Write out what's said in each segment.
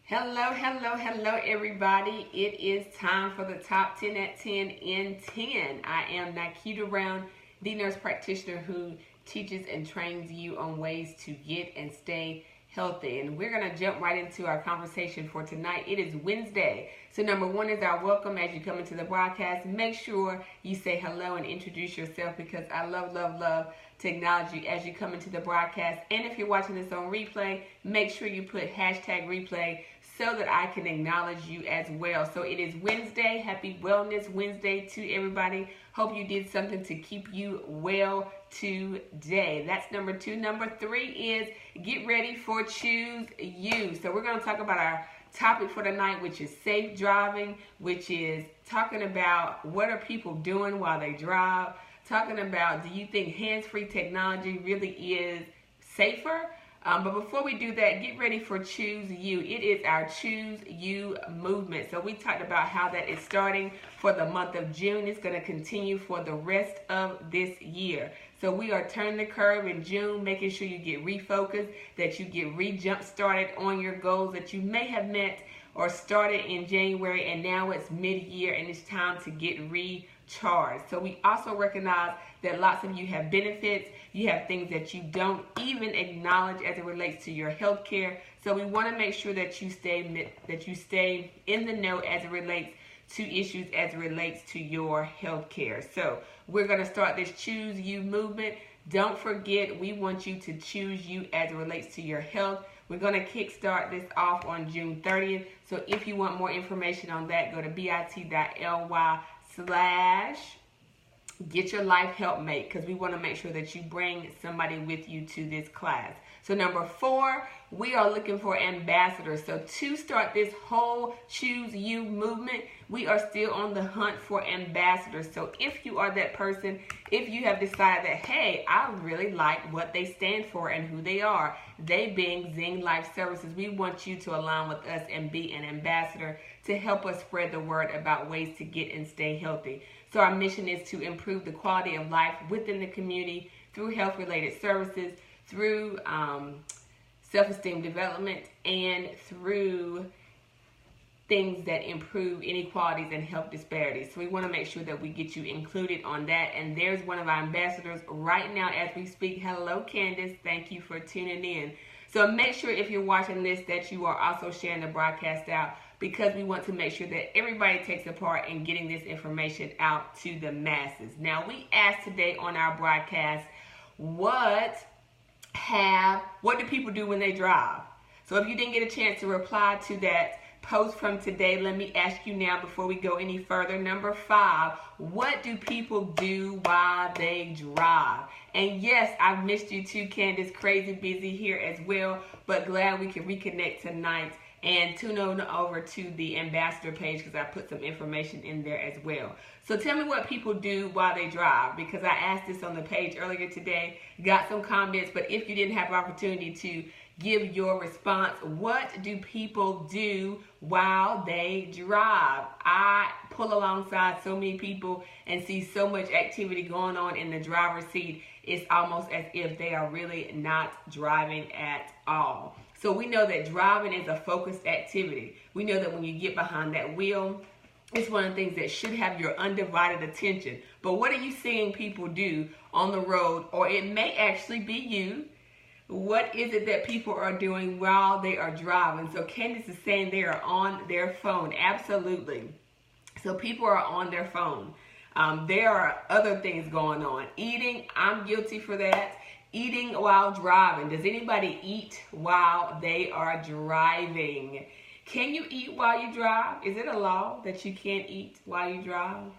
Hello, everybody. It is time for the top 10 at 10 in 10. I am Nikita Brown, the nurse practitioner who teaches and trains you on ways to get and stay healthy. And we're going to jump right into our conversation for tonight. It is Wednesday. So number one is our welcome as you come into the broadcast. Make sure you say hello and introduce yourself because I love to acknowledge you as you come into the broadcast. And if you're watching this on replay, make sure you put hashtag replay so that I can acknowledge you as well. So it is Wednesday. Happy Wellness Wednesday to everybody. Hope you did something to keep you well today. That's number two. Number three is get ready for Choose You. So we're going to talk about our topic for tonight, which is safe driving, which is talking about what are people doing while they drive, talking about do you think hands-free technology really is safer? But before we do that, get ready for Choose You. It is our Choose You movement. So we talked about how that is starting for the month of June. It's going to continue for the rest of this year. So we are turning the curve in June, making sure you get refocused, that you get re-jump started on your goals that you may have met or started in January, and now it's mid-year and it's time to get recharged. So we also recognize that lots of you have benefits. You have things that you don't even acknowledge as it relates to your health care. So we want to make sure that you stay in the know as it relates to issues as it relates to your health care. So we're going to start this Choose You movement. Don't forget, we want you to choose you as it relates to your health. We're going to kickstart this off on June 30th. So if you want more information on that, go to bit.ly/Get Your Life Helpmate, because we want to make sure that you bring somebody with you to this class. So number four, we are looking for ambassadors. So to start this whole Choose You movement, we are still on the hunt for ambassadors. So if you are that person, if you have decided that, hey, I really like what they stand for and who they are, they being Zing Life Services, we want you to align with us and be an ambassador to help us spread the word about ways to get and stay healthy. So our mission is to improve the quality of life within the community through health-related services, through self-esteem development, and through things that improve inequalities and health disparities. So we want to make sure that we get you included on that. And there's one of our ambassadors right now as we speak. Hello, Candace. Thank you for tuning in. So make sure if you're watching this that you are also sharing the broadcast out, because we want to make sure that everybody takes a part in getting this information out to the masses. Now, we asked today on our broadcast, what do people do when they drive? So if you didn't get a chance to reply to that post from today, let me ask you now before we go any further. Number five, what do people do while they drive? And yes, I've missed you too, Candace. Crazy busy here as well, but glad we can reconnect tonight. And tune on over to the ambassador page because I put some information in there as well. So tell me what people do while they drive, because I asked this on the page earlier today, got some comments, but if you didn't have an opportunity to give your response, what do people do while they drive? I pull alongside so many people and see so much activity going on in the driver's seat. It's almost as if they are really not driving at all. So we know that driving is a focused activity. We know that when you get behind that wheel, it's one of the things that should have your undivided attention. But what are you seeing people do on the road? Or it may actually be you. What is it that people are doing while they are driving? So Candace is saying they are on their phone. Absolutely. So people are on their phone. There are other things going on. Eating, I'm guilty for that. Eating while driving. Does anybody eat while they are driving? Can you eat while you drive? Is it a law that you can't eat while you drive?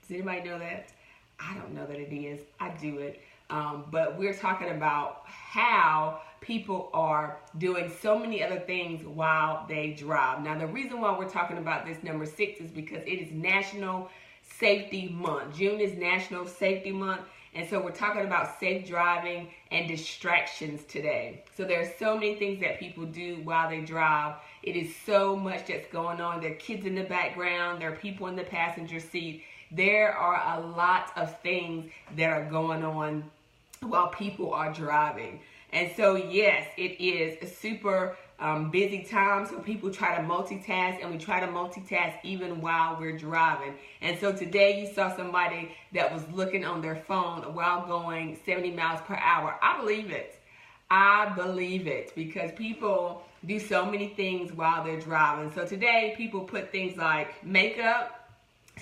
Does anybody know that? I don't know that it is. I do it. But we're talking about how people are doing so many other things while they drive. Now, the reason why we're talking about this number 6 is because it is National Safety Month. June is National Safety Month. And so we're talking about safe driving and distractions today. So there are so many things that people do while they drive. It is so much that's going on. There are kids in the background. There are people in the passenger seat. There are a lot of things that are going on while people are driving. And so, yes, it is super busy time, so people try to multitask, and we try to multitask even while we're driving. And so today you saw somebody that was looking on their phone while going 70 miles per hour. I believe it. I believe it, because people do so many things while they're driving. So today people put things like makeup.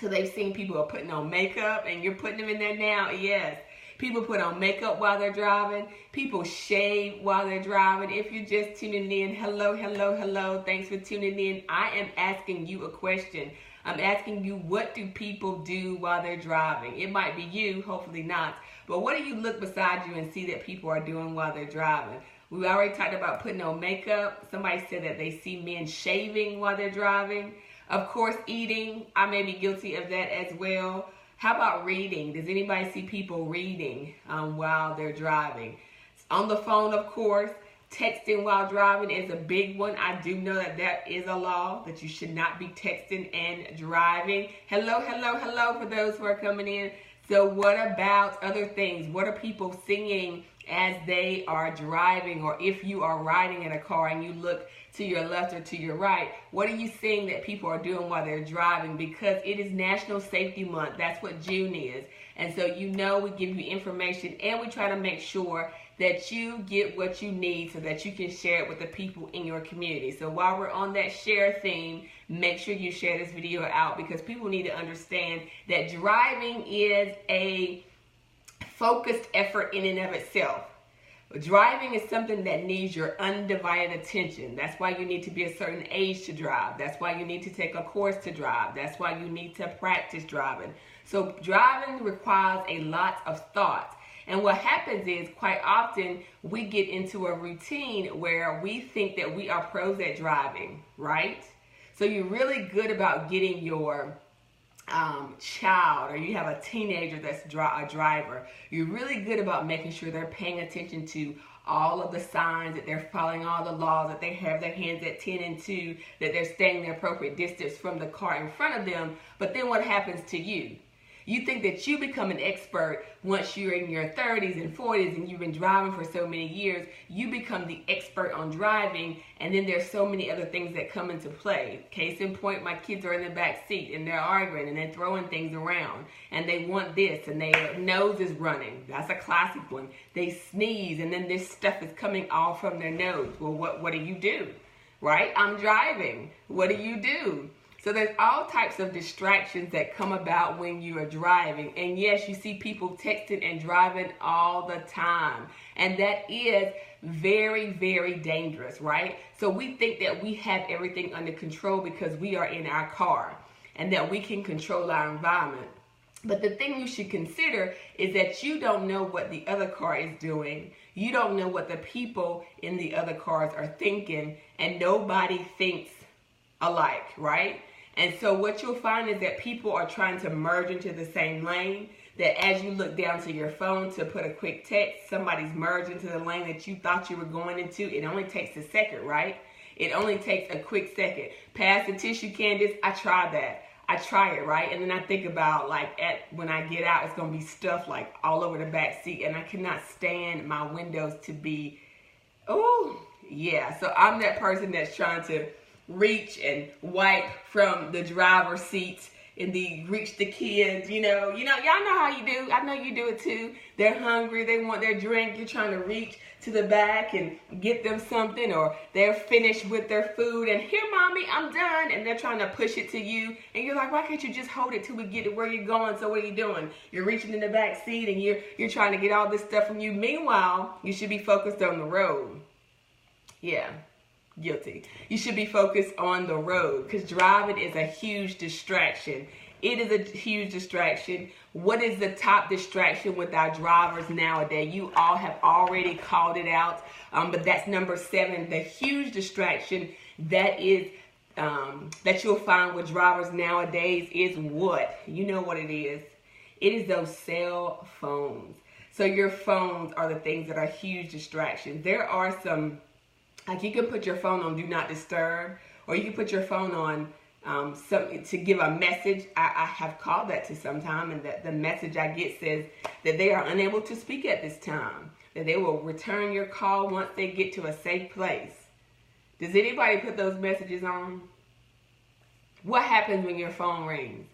So they've seen people are putting on makeup, and you're putting them in there now. Yes. People put on makeup while they're driving. People shave while they're driving. If you're just tuning in, hello, hello, hello. Thanks for tuning in. I am asking you a question. I'm asking you, what do people do while they're driving? It might be you, hopefully not. But what do you look beside you and see that people are doing while they're driving? We already talked about putting on makeup. Somebody said that they see men shaving while they're driving. Of course, eating. I may be guilty of that as well. How about reading? Does anybody see people reading while they're driving? On the phone, of course. Texting while driving is a big one. I do know that that is a law, that you should not be texting and driving. Hello, hello, hello for those who are coming in. So what about other things? What are people singing as they are driving? Or if you are riding in a car and you look to your left or to your right, what are you seeing that people are doing while they're driving? Because it is National Safety Month. That's what June is. And so we give you information, and we try to make sure that you get what you need so that you can share it with the people in your community. So while we're on that share theme, make sure you share this video out, because people need to understand that driving is a focused effort in and of itself. Driving is something that needs your undivided attention. That's why you need to be a certain age to drive. That's why you need to take a course to drive. That's why you need to practice driving. So driving requires a lot of thought. And what happens is, quite often, we get into a routine where we think that we are pros at driving, right? So you're really good about getting your child, or you have a teenager that's a driver. You're really good about making sure they're paying attention to all of the signs, that they're following all the laws, that they have their hands at 10 and 2, that they're staying the appropriate distance from the car in front of them. But then what happens to you? You think that you become an expert once you're in your 30s and 40s and you've been driving for so many years. You become the expert on driving, and then there's so many other things that come into play. Case in point, my kids are in the back seat and they're arguing and they're throwing things around, and they want this, and their nose is running. That's a classic one. They sneeze and then this stuff is coming all from their nose. Well, what do you do? Right? I'm driving. What do you do? So there's all types of distractions that come about when you are driving. And yes, you see people texting and driving all the time. And that is very, very dangerous, right? So we think that we have everything under control because we are in our car and that we can control our environment. But the thing you should consider is that you don't know what the other car is doing. You don't know what the people in the other cars are thinking, and nobody thinks alike, right? And so what you'll find is that people are trying to merge into the same lane, that as you look down to your phone to put a quick text, somebody's merged into the lane that you thought you were going into. It only takes a second, right? It only takes a quick second. Pass the tissue, Candace. I tried that. I try it, right? And then I think about, like, when I get out, it's going to be stuff like all over the back seat, and I cannot stand my windows to be, oh, yeah. So I'm that person that's trying to reach and wipe from the driver's seat and reach the kids, y'all know how you do. I know you do it too. They're hungry, they want their drink, you're trying to reach to the back and get them something, or they're finished with their food and here, mommy, I'm done, and they're trying to push it to you, and you're like, why can't you just hold it till we get to where you're going? So what are you doing? You're reaching in the back seat and you're trying to get all this stuff from you. Meanwhile, you should be focused on the road. Yeah. Guilty. You should be focused on the road, because driving is a huge distraction. It is a huge distraction. What is the top distraction with our drivers nowadays? You all have already called it out, but that's number 7. The huge distraction that you'll find with drivers nowadays is what? You know what it is. It is those cell phones. So your phones are the things that are huge distractions. There are some, like, you can put your phone on Do Not Disturb, or you can put your phone on something to give a message. I have called that to some time, and the message I get says that they are unable to speak at this time, that they will return your call once they get to a safe place. Does anybody put those messages on? What happens when your phone rings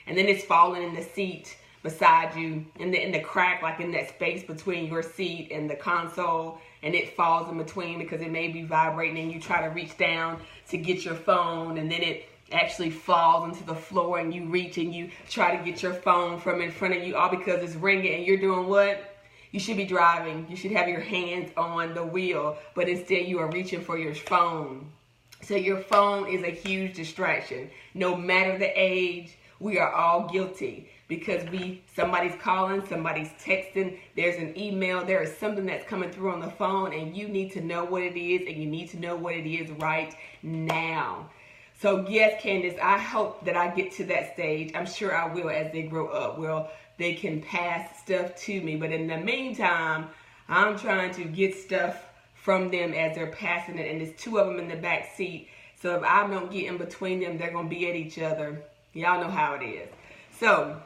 and then it's falling in the seat beside you, in the crack, like in that space between your seat and the console, and it falls in between because it may be vibrating, and you try to reach down to get your phone, and then it actually falls into the floor, and you reach and you try to get your phone from in front of you, all because it's ringing, and you're doing what? You should be driving. You should have your hands on the wheel, but instead you are reaching for your phone. So your phone is a huge distraction. No matter the age, we are all guilty because somebody's calling, somebody's texting, there's an email, there is something that's coming through on the phone, and you need to know what it is, and you need to know what it is right now. So yes, Candace, I hope that I get to that stage. I'm sure I will as they grow up. Well, they can pass stuff to me, but in the meantime, I'm trying to get stuff from them as they're passing it, and there's two of them in the back seat. So if I don't get in between them, they're gonna be at each other. Y'all know how it is. So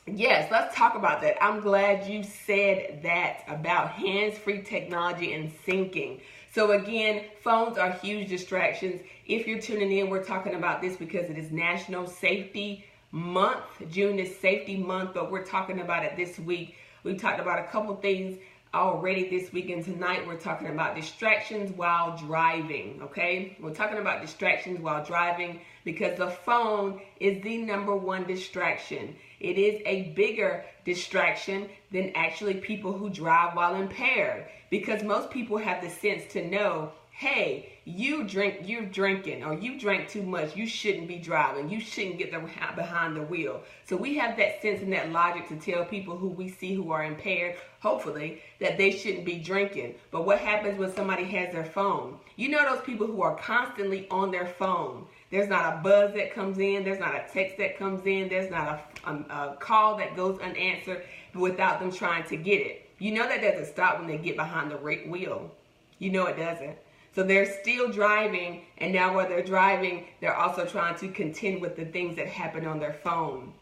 yes, let's talk about that. I'm glad you said that about hands-free technology and syncing. So again, phones are huge distractions. If you're tuning in, we're talking about this because it is National Safety Month. June is Safety Month, but we're talking about it this week. We've talked about a couple things already this week, and tonight we're talking about distractions while driving, okay? We're talking about distractions while driving because the phone is the #1 distraction. It is a bigger distraction than actually people who drive while impaired, because most people have the sense to know, hey, you're drinking, or you drank too much, you shouldn't be driving, you shouldn't get behind the wheel. So we have that sense and that logic to tell people who we see who are impaired, hopefully, that they shouldn't be drinking. But what happens when somebody has their phone? You know those people who are constantly on their phone. There's not a buzz that comes in, there's not a text that comes in, there's not a call that goes unanswered without them trying to get it. You know that doesn't stop when they get behind the wheel. You know it doesn't. So they're still driving, and now while they're driving, they're also trying to contend with the things that happen on their phone.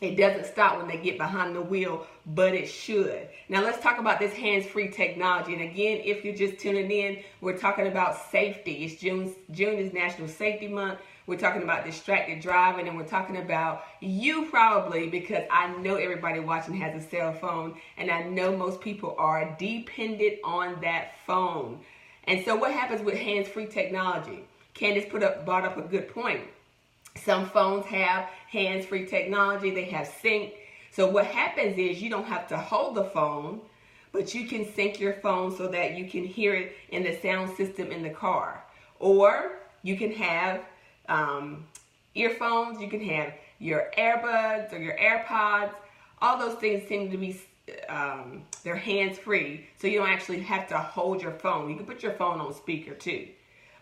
It doesn't stop when they get behind the wheel, but it should. Now let's talk about this hands-free technology. And again, if you're just tuning in, we're talking about safety. It's June is National Safety Month. We're talking about distracted driving, and we're talking about you probably, because I know everybody watching has a cell phone, and I know most people are dependent on that phone. And so what happens with hands-free technology? Candace brought up a good point. Some phones have hands-free technology, they have sync. So what happens is you don't have to hold the phone, but you can sync your phone so that you can hear it in the sound system in the car. Or you can have earphones, you can have your earbuds or your AirPods. All those things seem to be they're hands-free, so you don't actually have to hold your phone. You can put your phone on speaker too.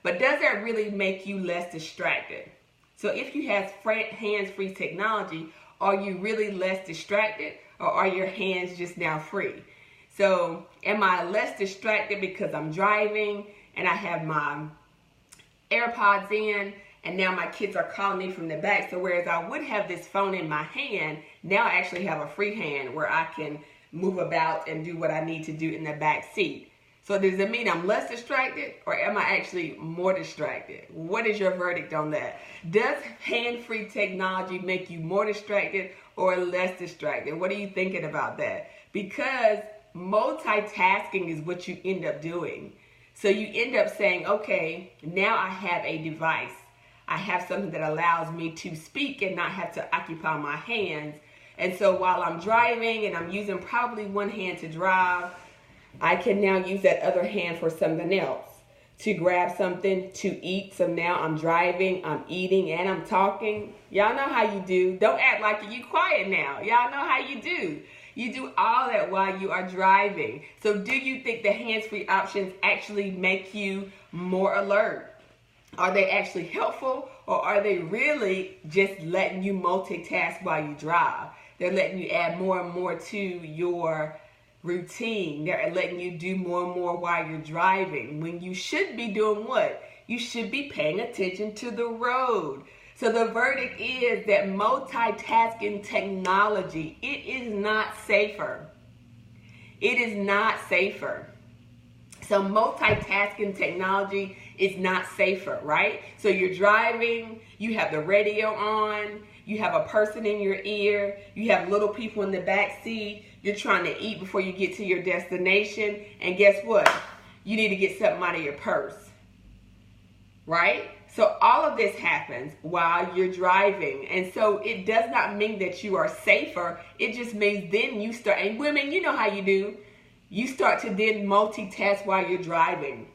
But does that really make you less distracted? So if you have hands-free technology, are you really less distracted, or are your hands just now free? So am I less distracted because I'm driving and I have my AirPods in, and now my kids are calling me from the back? So whereas I would have this phone in my hand, now I actually have a free hand where I can move about and do what I need to do in the back seat. So does it mean I'm less distracted, or am I actually more distracted? What is your verdict on that? Does hand-free technology make you more distracted or less distracted? What are you thinking about that? Because multitasking is what you end up doing. So you end up saying, okay, now I have a device. I have something that allows me to speak and not have to occupy my hands. And so while I'm driving and I'm using probably one hand to drive, I can now use that other hand for something else, to grab something to eat. So now I'm driving, I'm eating, and I'm talking. Y'all know how you do. Don't act like you quiet now. Y'all know how you do. You do all that while you are driving. So do you think the hands-free options actually make you more alert? Are they actually helpful, or are they really just letting you multitask while you drive? They're letting you add more and more to your routine. They're letting you do more and more while you're driving, when you should be doing what? You should be paying attention to the road. So the verdict is that multitasking technology, it is not safer. It is not safer. So multitasking technology is not safer, right? So you're driving, you have the radio on, you have a person in your ear, you have little people in the back seat, you're trying to eat before you get to your destination, and guess what? You need to get something out of your purse, right? So all of this happens while you're driving. And so it does not mean that you are safer. It just means then you start, and women, you know how you do. You start to then multitask while you're driving.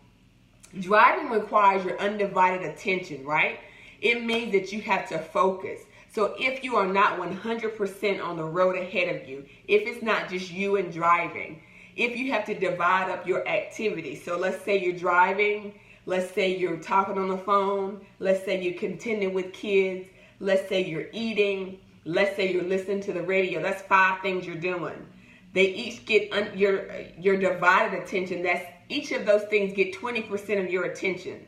Driving requires your undivided attention, right? It means that you have to focus. So if you are not 100% on the road ahead of you, if it's not just you and driving, if you have to divide up your activity. So let's say you're driving, let's say you're talking on the phone, let's say you're contending with kids, let's say you're eating, let's say you're listening to the radio. That's 5 things you're doing. They each get your divided attention. That's each of those things get 20% of your attention.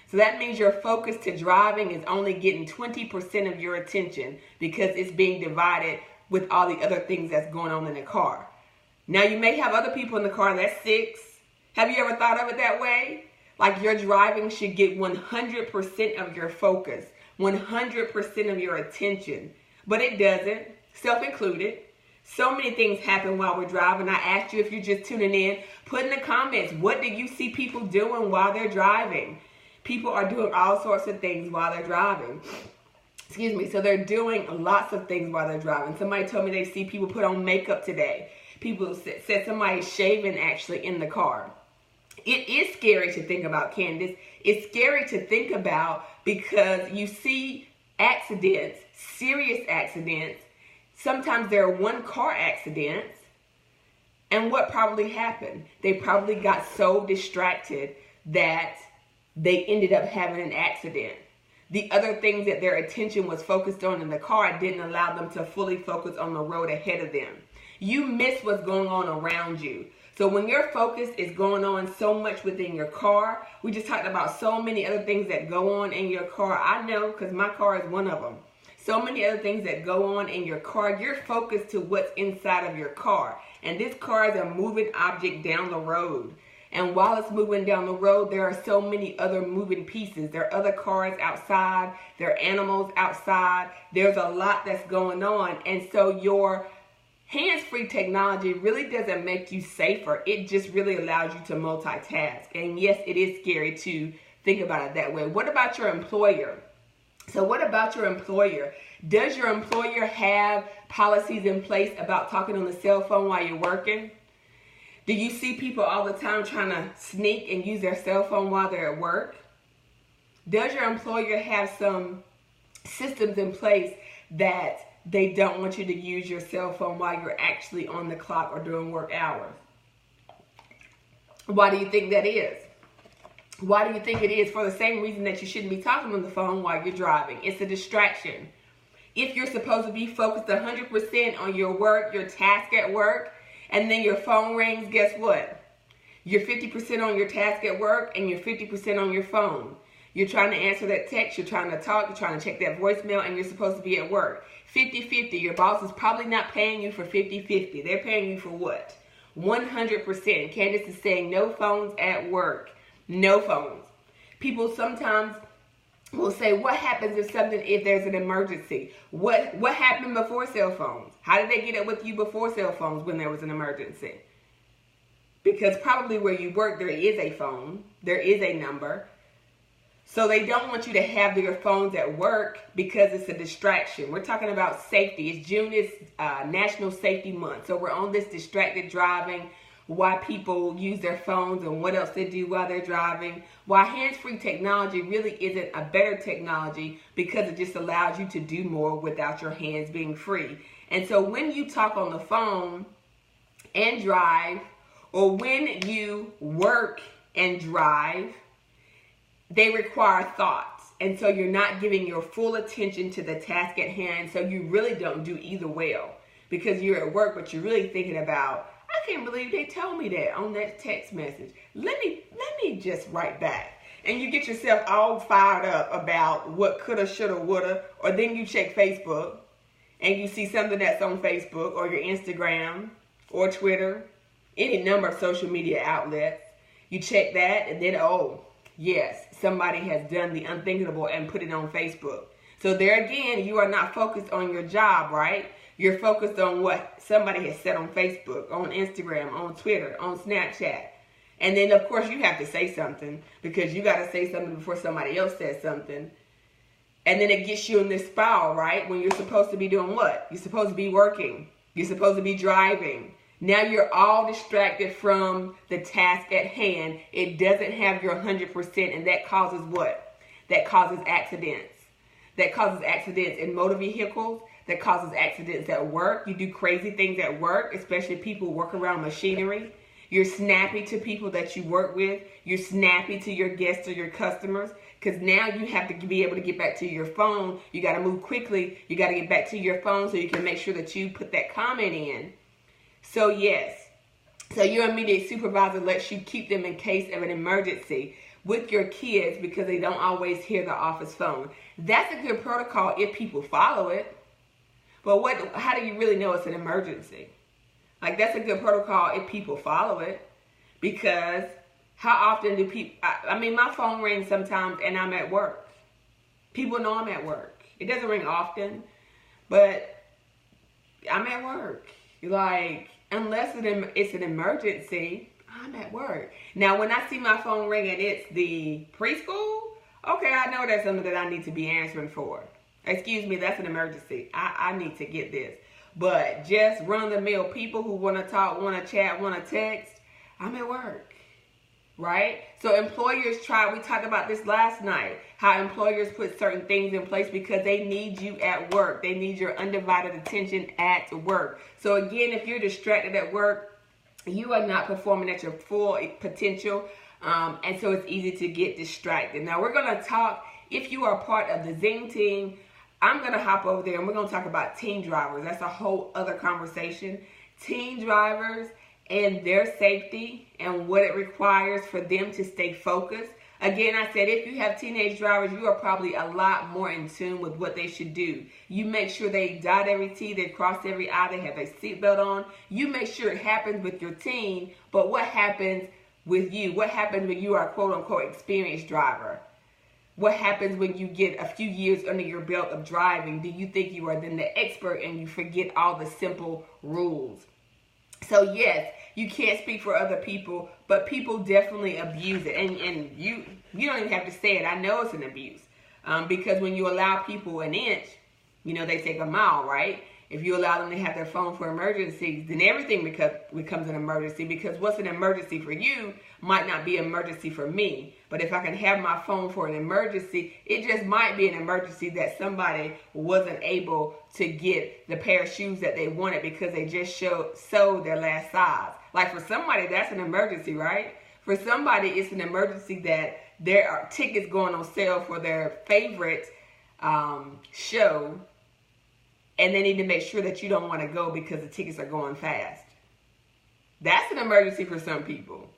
So that means your focus to driving is only getting 20% of your attention because it's being divided with all the other things that's going on in the car. Now you may have other people in the car, that's 6. Have you ever thought of it that way? Like your driving should get 100% of your focus, 100% of your attention. But it doesn't, self-included. So many things happen while we're driving. I asked you, if you're just tuning in, put in the comments, what do you see people doing while they're driving? People are doing all sorts of things while they're driving. Excuse me. So they're doing lots of things while they're driving. Somebody told me they see people put on makeup today. People said somebody's shaving actually in the car. It is scary to think about, Candace. It's scary to think about because you see accidents, serious accidents. Sometimes there are one-car accidents. And what probably happened? They probably got so distracted that they ended up having an accident. The other things that their attention was focused on in the car didn't allow them to fully focus on the road ahead of them. You miss what's going on around you. So when your focus is going on so much within your car, we just talked about so many other things that go on in your car. I know because my car is one of them. So many other things that go on in your car. You're focused to what's inside of your car. And this car is a moving object down the road. And while it's moving down the road, there are so many other moving pieces. There are other cars outside. There are animals outside. There's a lot that's going on. And so your hands-free technology really doesn't make you safer. It just really allows you to multitask. And yes, it is scary to think about it that way. What about your employer? So what about your employer? Does your employer have policies in place about talking on the cell phone while you're working? Do you see people all the time trying to sneak and use their cell phone while they're at work? Does your employer have some systems in place that they don't want you to use your cell phone while you're actually on the clock or during work hours? Why do you think that is? Why do you think it is? For the same reason that you shouldn't be talking on the phone while you're driving. It's a distraction. If you're supposed to be focused 100% on your work, your task at work, and then your phone rings, guess what? You're 50% on your task at work and you're 50% on your phone. You're trying to answer that text, you're trying to talk, you're trying to check that voicemail, and you're supposed to be at work. 50-50. Your boss is probably not paying you for 50-50. They're paying you for what? 100%. Candace is saying no phones at work. No phones. People sometimes will say, what happens if there's an emergency? What happened before cell phones? How did they get up with you before cell phones when there was an emergency? Because probably where you work, there is a phone. There is a number. So they don't want you to have your phones at work because it's a distraction. We're talking about safety. It's June is National Safety Month. So we're on this distracted driving, why people use their phones and what else they do while they're driving. Why hands-free technology really isn't a better technology because it just allows you to do more without your hands being free. And so when you talk on the phone and drive, or when you work and drive, they require thoughts. And so you're not giving your full attention to the task at hand. So you really don't do either well because you're at work, but you're really thinking about, I can't believe they told me that on that text message. Let me just write back. And you get yourself all fired up about what coulda, shoulda, woulda, or then you check Facebook and you see something that's on Facebook or your Instagram or Twitter, any number of social media outlets. You check that, and then, oh, yes, somebody has done the unthinkable and put it on Facebook. So there again, you are not focused on your job, right? You're focused on what somebody has said on Facebook, on Instagram, on Twitter, on Snapchat. And then, of course, you have to say something, because you got to say something before somebody else says something. And then it gets you in this spiral, right? When you're supposed to be doing what? You're supposed to be working. You're supposed to be driving. Now you're all distracted from the task at hand. It doesn't have your 100%, and that causes what? That causes accidents. That causes accidents in motor vehicles. That causes accidents at work. You do crazy things at work, especially people who work around machinery. You're snappy to people that you work with. You're snappy to your guests or your customers, because now you have to be able to get back to your phone. You got to move quickly. You got to get back to your phone so you can make sure that you put that comment in. So yes, so your immediate supervisor lets you keep them in case of an emergency with your kids, because they don't always hear the office phone. That's a good protocol if people follow it. But how do you really know it's an emergency? Like, that's a good protocol if people follow it. Because how often do people, I mean, my phone rings sometimes and I'm at work. People know I'm at work. It doesn't ring often, but I'm at work. Like, unless it's an emergency, I'm at work. Now, when I see my phone ring and it's the preschool, okay, I know that's something that I need to be answering for. Excuse me, that's an emergency. I need to get this. But just run-of-the-mill people who want to talk, want to chat, want to text, I'm at work, right? So employers we talked about this last night, how employers put certain things in place because they need you at work. They need your undivided attention at work. So again, if you're distracted at work, you are not performing at your full potential, and so it's easy to get distracted. Now we're going to talk, if you are part of the Zing team, I'm going to hop over there and we're going to talk about teen drivers. That's a whole other conversation. Teen drivers and their safety and what it requires for them to stay focused. Again, I said if you have teenage drivers, you are probably a lot more in tune with what they should do. You make sure they dot every T, they cross every I, they have a seatbelt on. You make sure it happens with your teen, but what happens with you? What happens when you are a quote-unquote experienced driver? What happens when you get a few years under your belt of driving? Do you think you are then the expert and you forget all the simple rules? So yes, you can't speak for other people, but people definitely abuse it. And you don't even have to say it. I know it's an abuse. Because when you allow people an inch, they take a mile, right? If you allow them to have their phone for emergencies, then everything becomes an emergency, because what's an emergency for you might not be an emergency for me. But if I can have my phone for an emergency, it just might be an emergency that somebody wasn't able to get the pair of shoes that they wanted because they just sold their last size. Like, for somebody, that's an emergency, right? For somebody, it's an emergency that there are tickets going on sale for their favorite show, and they need to make sure that you don't want to go because the tickets are going fast. That's an emergency for some people.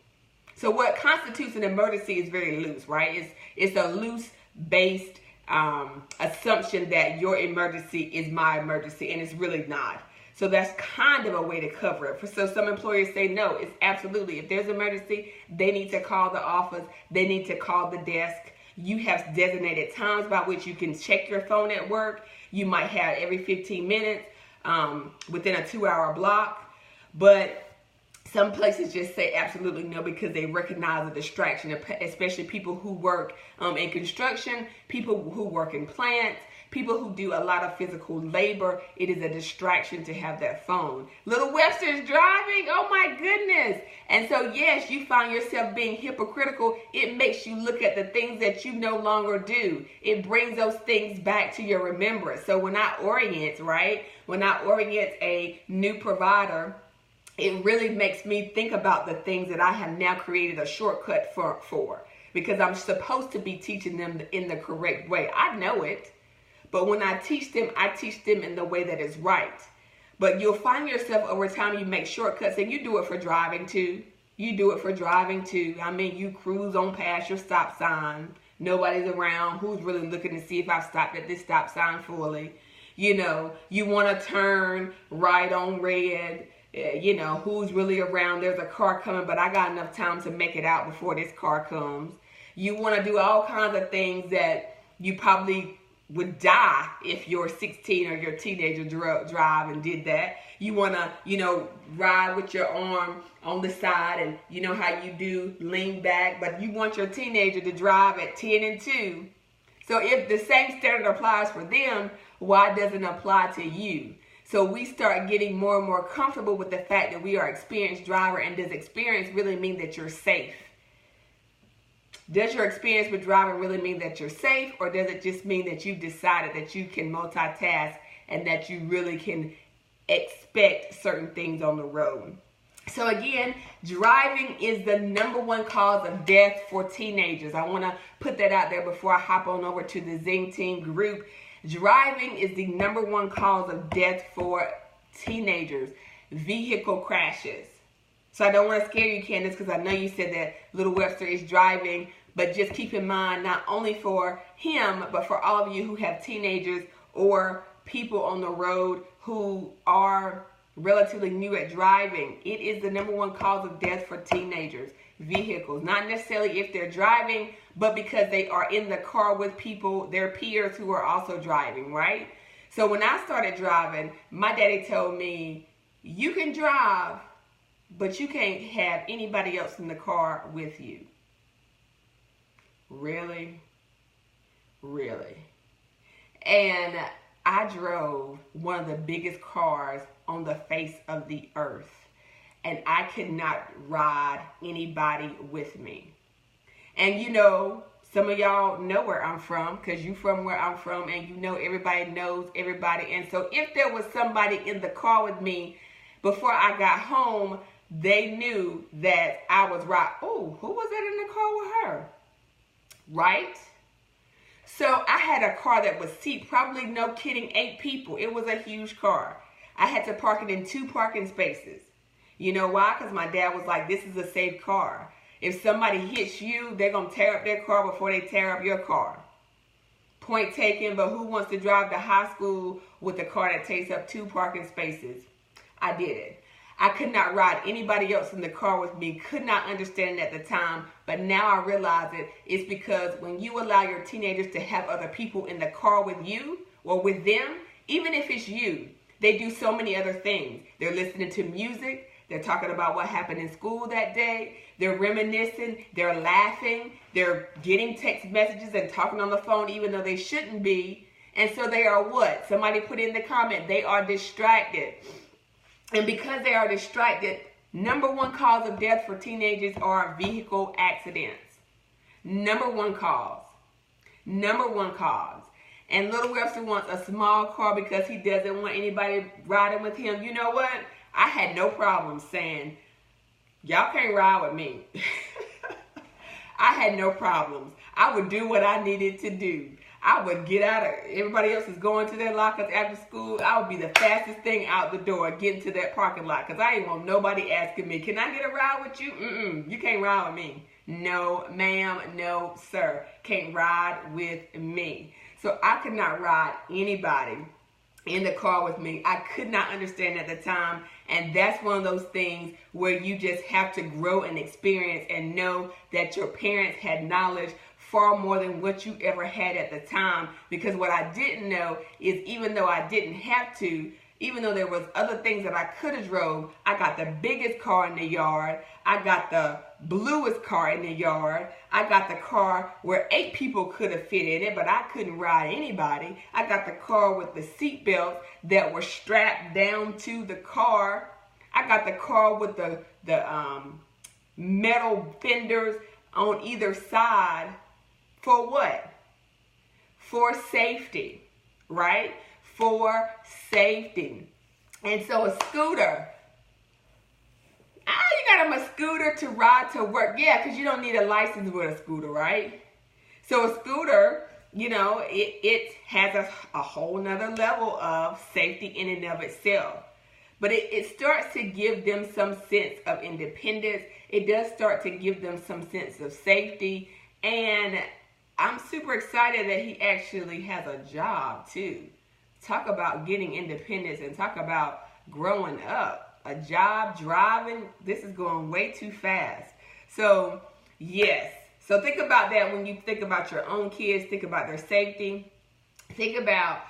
So what constitutes an emergency is very loose, right? It's a loose-based assumption that your emergency is my emergency, and it's really not. So that's kind of a way to cover it. So some employers say, no, it's absolutely, if there's an emergency, they need to call the office, they need to call the desk. You have designated times by which you can check your phone at work. You might have every 15 minutes within a 2-hour block. But some places just say absolutely no because they recognize a distraction, especially people who work in construction, people who work in plants, people who do a lot of physical labor. It is a distraction to have that phone. Little Webster's driving. Oh my goodness. And so yes, you find yourself being hypocritical. It makes you look at the things that you no longer do. It brings those things back to your remembrance. So when I orient, right? When I orient a new provider, it really makes me think about the things that I have now created a shortcut for. Because I'm supposed to be teaching them in the correct way. I know it. But when I teach them in the way that is right. But you'll find yourself over time, you make shortcuts, and you do it for driving too. You do it for driving too. I mean, you cruise on past your stop sign. Nobody's around. Who's really looking to see if I've stopped at this stop sign fully? You want to turn right on red. you know, who's really around. There's a car coming, but I got enough time to make it out before this car comes. You want to do all kinds of things that you probably would die if you're 16 or your teenager drive and did that. You want to, you know, ride with your arm on the side, and you know how you do lean back, but you want your teenager to drive at 10 and 2. So if the same standard applies for them, why doesn't it apply to you? So we start getting more and more comfortable with the fact that we are an experienced driver, and does experience really mean that you're safe? Does your experience with driving really mean that you're safe, or does it just mean that you've decided that you can multitask and that you really can expect certain things on the road? So again, driving is the #1 cause of death for teenagers. I want to put that out there before I hop on over to the Zing Team group. Driving is the #1 cause of death for teenagers. Vehicle crashes. So I don't want to scare you, Candace, because I know you said that little Webster is driving, but just keep in mind, not only for him, but for all of you who have teenagers or people on the road who are relatively new at driving, it is the #1 cause of death for teenagers. Vehicles. Not necessarily if they're driving, but because they are in the car with people, their peers who are also driving, right? So when I started driving, my daddy told me, you can drive, but you can't have anybody else in the car with you. Really? Really? And I drove one of the biggest cars on the face of the earth, and I could not ride anybody with me. And you know, some of y'all know where I'm from, because you from where I'm from, and you know everybody knows everybody. And so if there was somebody in the car with me before I got home, they knew that I was right. Oh, who was that in the car with her? Right? So I had a car that was seat, probably, no kidding, 8 people. It was a huge car. I had to park it in 2 parking spaces. You know why? Because my dad was like, this is a safe car. If somebody hits you, they're going to tear up their car before they tear up your car. Point taken, but who wants to drive to high school with a car that takes up 2 parking spaces? I did it. I could not ride anybody else in the car with me, could not understand it at the time, but now I realize it. It's because when you allow your teenagers to have other people in the car with you or with them, even if it's you, they do so many other things. They're listening to music. They're talking about what happened in school that day. They're reminiscing. They're laughing. They're getting text messages and talking on the phone even though they shouldn't be. And so they are what? Somebody put in the comment, they are distracted. And because they are distracted, #1 cause of death for teenagers are vehicle accidents. #1 cause. #1 cause. And little Webster wants a small car because he doesn't want anybody riding with him. You know what? I had no problem saying, y'all can't ride with me. I had no problems. I would do what I needed to do. I would get out of, everybody else is going to their lockers after school. I would be the fastest thing out the door getting to that parking lot, because I ain't want nobody asking me, can I get a ride with you? You can't ride with me. No, ma'am, no, sir. Can't ride with me. So I could not ride anybody in the car with me. I could not understand at the time. And that's one of those things where you just have to grow and experience and know that your parents had knowledge far more than what you ever had at the time. Because what I didn't know is, even though I didn't have to, even though there was other things that I could have drove, I got the biggest car in the yard. I got the bluest car in the yard. I got the car where 8 people could have fit in it, but I couldn't ride anybody. I got the car with the seat belts that were strapped down to the car. I got the car with the metal fenders on either side. For what? For safety, right? For safety. And so a scooter, you got a scooter to ride to work. Yeah, because you don't need a license with a scooter, right? So a scooter, you know, it has a whole nother level of safety in and of itself. But it starts to give them some sense of independence. It does start to give them some sense of safety. And I'm super excited that he actually has a job too. Talk about getting independence and talk about growing up. a job, driving. This is going way too fast. So, yes. So think about that when you think about your own kids. Think about their safety. Think about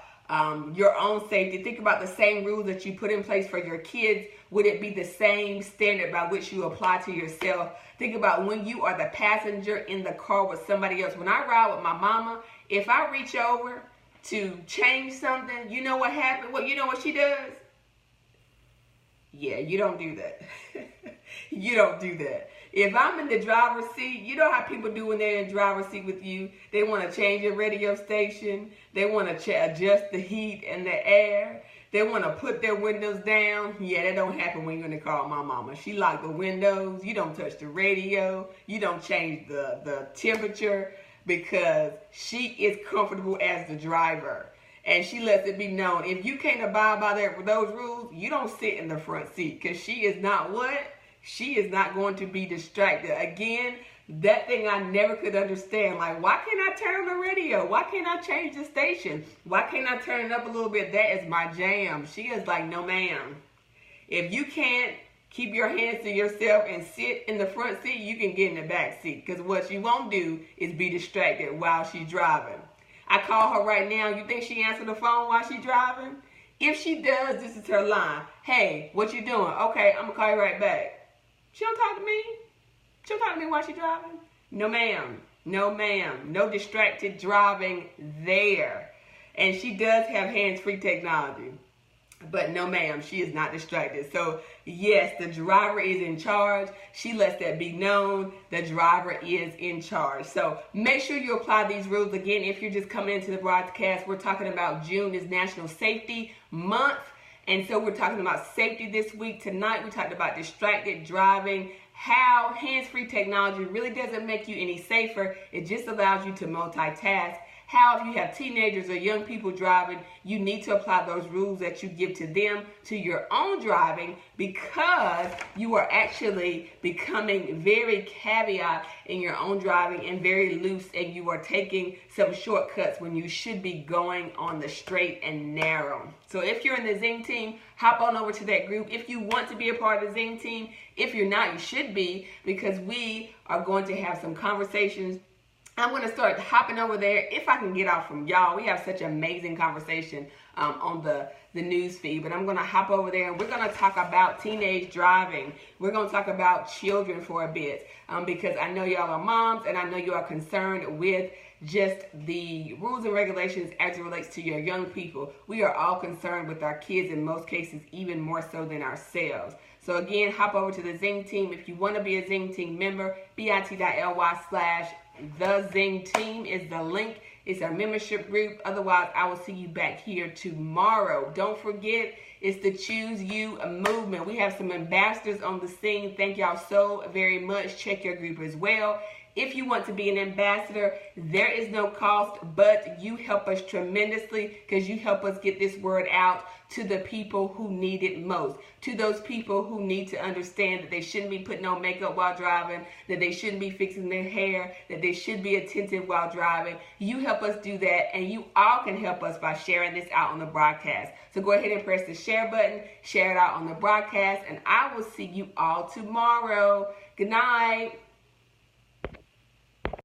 your own safety. Think about the same rules that you put in place for your kids. Would it be the same standard by which you apply to yourself? Think about when you are the passenger in the car with somebody else. When I ride with my mama, if I reach over to change something, you know what happens? You know what she does? Yeah, you don't do that. You don't do that. If I'm in the driver's seat, you know how people do when they're in the driver's seat with you. They want to change your radio station. They want to adjust the heat and the air. They want to put their windows down. Yeah, that don't happen when you're in the car with my mama. She locked the windows. You don't touch the radio. You don't change the temperature because she is comfortable as the driver. And she lets it be known, if you can't abide by those rules, you don't sit in the front seat because she is not what? She is not going to be distracted. Again, that thing I never could understand. Like, why can't I turn on the radio? Why can't I change the station? Why can't I turn it up a little bit? That is my jam. She is like, no ma'am. If you can't keep your hands to yourself and sit in the front seat, you can get in the back seat. Because what she won't do is be distracted while she's driving. I call her right now. You think she answered the phone while she's driving? If she does, this is her line. Hey, what you doing? Okay, I'm going to call you right back. She don't talk to me. She don't talk to me while she's driving. No, ma'am. No, ma'am. No distracted driving there. And she does have hands-free technology. But no, ma'am, she is not distracted. So, yes, the driver is in charge. She lets that be known. The driver is in charge. So, make sure you apply these rules. Again, if you're just coming into the broadcast, we're talking about June is National Safety Month. And so we're talking about safety this week. Tonight, we talked about distracted driving, how hands-free technology really doesn't make you any safer. It just allows you to multitask. How if you have teenagers or young people driving, you need to apply those rules that you give to them to your own driving because you are actually becoming very caveat in your own driving and very loose, and you are taking some shortcuts when you should be going on the straight and narrow. So if you're in the Zing team, hop on over to that group. If you want to be a part of the Zing team, if you're not, you should be, because we are going to have some conversations. I'm going to start hopping over there if I can get out from y'all. We have such amazing conversation on the news feed, but I'm going to hop over there and we're going to talk about teenage driving. We're going to talk about children for a bit because I know y'all are moms and I know you are concerned with just the rules and regulations as it relates to your young people. We are all concerned with our kids, in most cases even more so than ourselves. So again, hop over to the Zing team. If you want to be a Zing team member, bit.ly/The Zing team is the link. It's our membership group. Otherwise, I will see you back here tomorrow. Don't forget, it's the Choose You movement. We have some ambassadors on the scene. Thank y'all so very much. Check your group as well. If you want to be an ambassador, there is no cost, but you help us tremendously because you help us get this word out to the people who need it most, to those people who need to understand that they shouldn't be putting on makeup while driving, that they shouldn't be fixing their hair, that they should be attentive while driving. You help us do that, and you all can help us by sharing this out on the broadcast. So go ahead and press the share button, share it out on the broadcast, and I will see you all tomorrow. Good night.